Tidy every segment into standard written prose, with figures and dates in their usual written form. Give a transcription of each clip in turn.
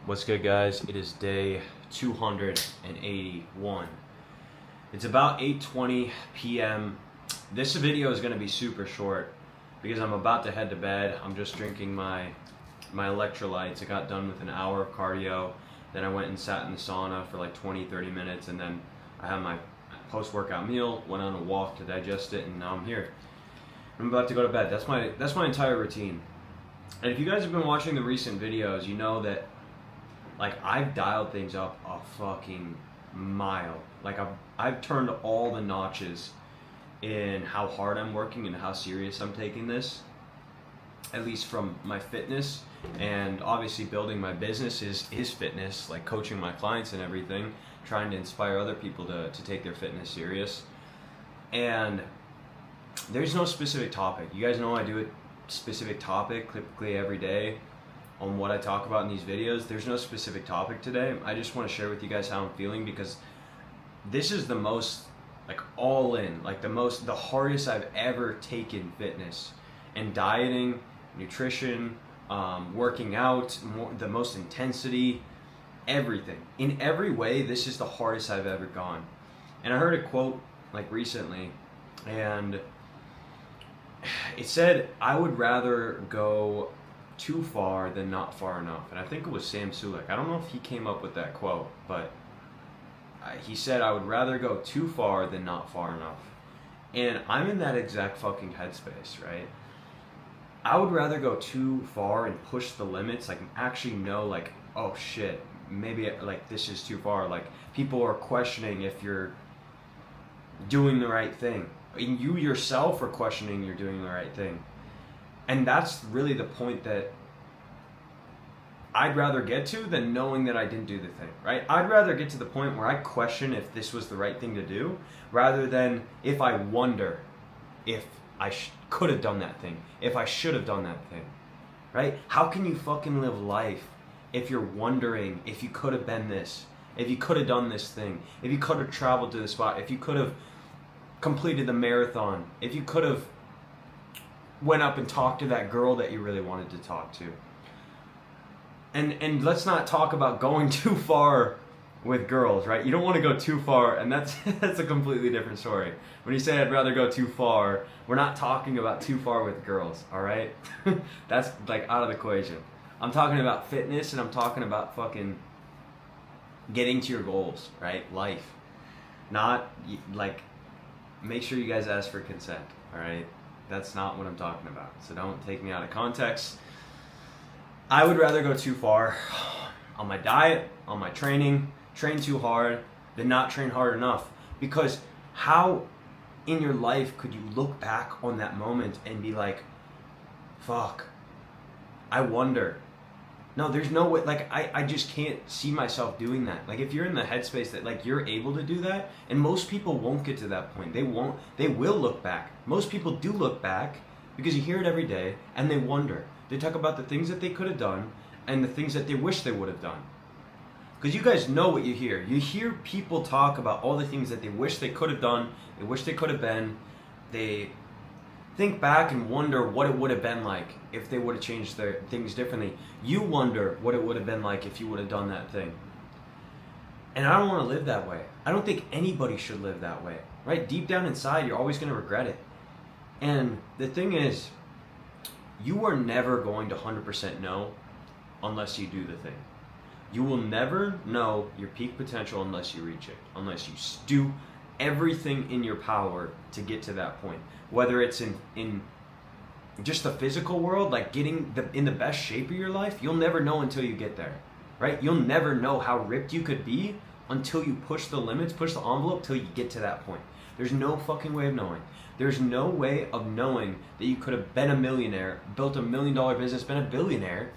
What's good, guys? It is day 281. It's about 8:20 p.m. This video is going to be super short because I'm about to head to bed. I'm just drinking my electrolytes. I got done with an hour of cardio. Then I went and sat in the sauna for like 20-30 minutes, and then I had my post-workout meal, went on a walk to digest it, and now I'm here. I'm about to go to bed. That's my entire routine. And if you guys have been watching the recent videos, you know that I've dialed things up a fucking mile. I've turned all the notches in how hard I'm working and how serious I'm taking this. At least from my fitness, and obviously building my business is fitness, like coaching my clients and everything, trying to inspire other people to take their fitness serious. And there's no specific topic. You guys know I do a specific topic typically every day on what I talk about in these videos. There's no specific topic today. I just want to share with you guys how I'm feeling, because this is the most all in, the hardest I've ever taken fitness and dieting, nutrition, working out, the most intensity, everything. In every way, this is the hardest I've ever gone. And I heard a quote recently, and it said, I would rather go too far than not far enough. And I think it was Sam Sulek. I don't know if he came up with that quote, but he said, I would rather go too far than not far enough. And I'm in that exact fucking headspace, right? I would rather go too far and push the limits, actually know, oh shit, maybe this is too far. People are questioning if you're doing the right thing. And you yourself are questioning you're doing the right thing. And that's really the point that I'd rather get to than knowing that I didn't do the thing, right? I'd rather get to the point where I question if this was the right thing to do, rather than if I wonder if I could have done that thing, if I should have done that thing, right? How can you fucking live life if you're wondering if you could have been this, if you could have done this thing, if you could have traveled to the spot, if you could have completed the marathon, if you could have went up and talked to that girl that you really wanted to talk to. And let's not talk about going too far with girls, right? You don't want to go too far, and that's a completely different story. When you say I'd rather go too far, we're not talking about too far with girls, all right? That's out of the equation. I'm talking about fitness, and I'm talking about fucking getting to your goals, right? Life. Not make sure you guys ask for consent, all right? That's not what I'm talking about. So don't take me out of context. I would rather go too far on my diet, on my training, train too hard, than not train hard enough. Because how in your life could you look back on that moment and be like, fuck, I wonder. No, there's no way, I just can't see myself doing that. If you're in the headspace that you're able to do that, and most people won't get to that point. They will look back. Most people do look back because you hear it every day, and they wonder. They talk about the things that they could have done and the things that they wish they would have done. Because you guys know what you hear. You hear people talk about all the things that they wish they could have done, they wish they could have been. They think back and wonder what it would have been like if they would have changed their things differently. You wonder what it would have been like if you would have done that thing. And I don't want to live that way. I don't think anybody should live that way, right? Deep down inside, you're always going to regret it. And the thing is, you are never going to 100% know unless you do the thing. You will never know your peak potential unless you reach it, unless you do everything in your power to get to that point. Whether it's in just the physical world, getting in the best shape of your life, you'll never know until you get there, right? You'll never know how ripped you could be until you push the limits, push the envelope, till you get to that point. There's no fucking way of knowing. There's no way of knowing that you could have been a millionaire, built $1 million business, been a billionaire,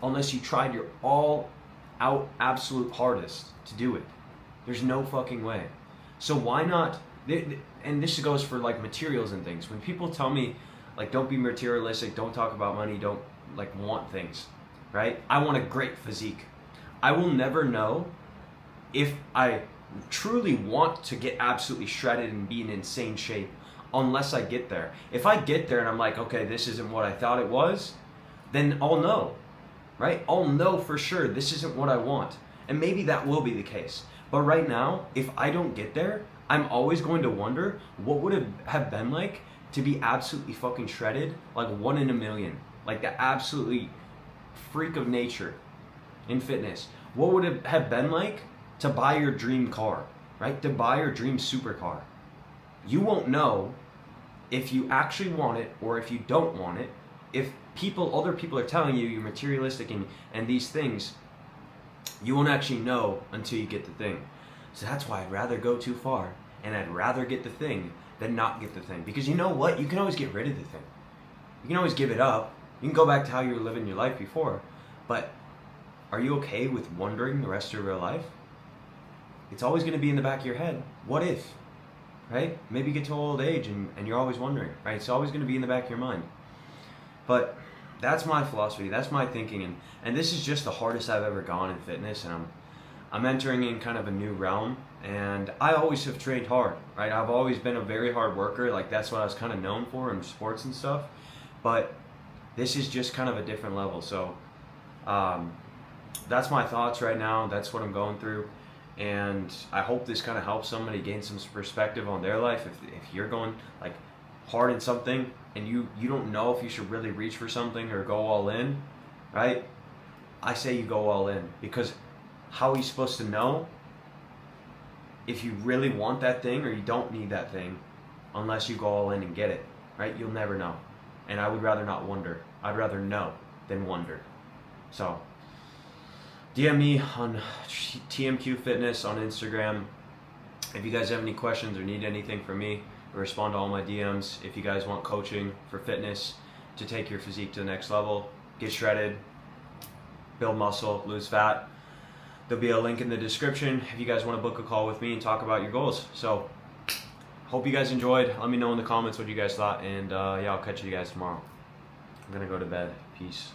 unless you tried your all-out absolute hardest to do it. There's no fucking way. So why not? And this goes for materials and things. When people tell me don't be materialistic, don't talk about money, don't want things, right? I want a great physique. I will never know if I truly want to get absolutely shredded and be in insane shape unless I get there. If I get there and I'm like, okay, this isn't what I thought it was, then I'll know. right? I'll know for sure this isn't what I want. And maybe that will be the case. But right now, if I don't get there, I'm always going to wonder what would it have been like to be absolutely fucking shredded, like 1 in a million, like the absolutely freak of nature in fitness. What would it have been like to buy your dream car, right? To buy your dream supercar. You won't know if you actually want it or if you don't want it. If other people are telling you you're materialistic and these things, you won't actually know until you get the thing. So that's why I'd rather go too far and I'd rather get the thing than not get the thing. Because you know what? You can always get rid of the thing. You can always give it up. You can go back to how you were living your life before. But are you okay with wondering the rest of your life? It's always going to be in the back of your head. What if? Right? Maybe you get to old age and you're always wondering, right? It's always going to be in the back of your mind. But that's my philosophy. That's my thinking. And this is just the hardest I've ever gone in fitness. And I'm entering in kind of a new realm. And I always have trained hard, right? I've always been a very hard worker. Like that's what I was kind of known for in sports and stuff. But this is just kind of a different level. So that's my thoughts right now. That's what I'm going through. And I hope this kind of helps somebody gain some perspective on their life. If you're going like hard in something and you don't know if you should really reach for something or go all in, right? I say you go all in, because how are you supposed to know if you really want that thing or you don't need that thing unless you go all in and get it, right? You'll never know. And I would rather not wonder. I'd rather know than wonder. So DM me on TMQ Fitness on Instagram. If you guys have any questions or need anything from me, I respond to all my DMs. If you guys want coaching for fitness to take your physique to the next level, get shredded, build muscle, lose fat, there'll be a link in the description if you guys want to book a call with me and talk about your goals. So hope you guys enjoyed. Let me know in the comments what you guys thought, and yeah, I'll catch you guys tomorrow. I'm gonna go to bed. Peace.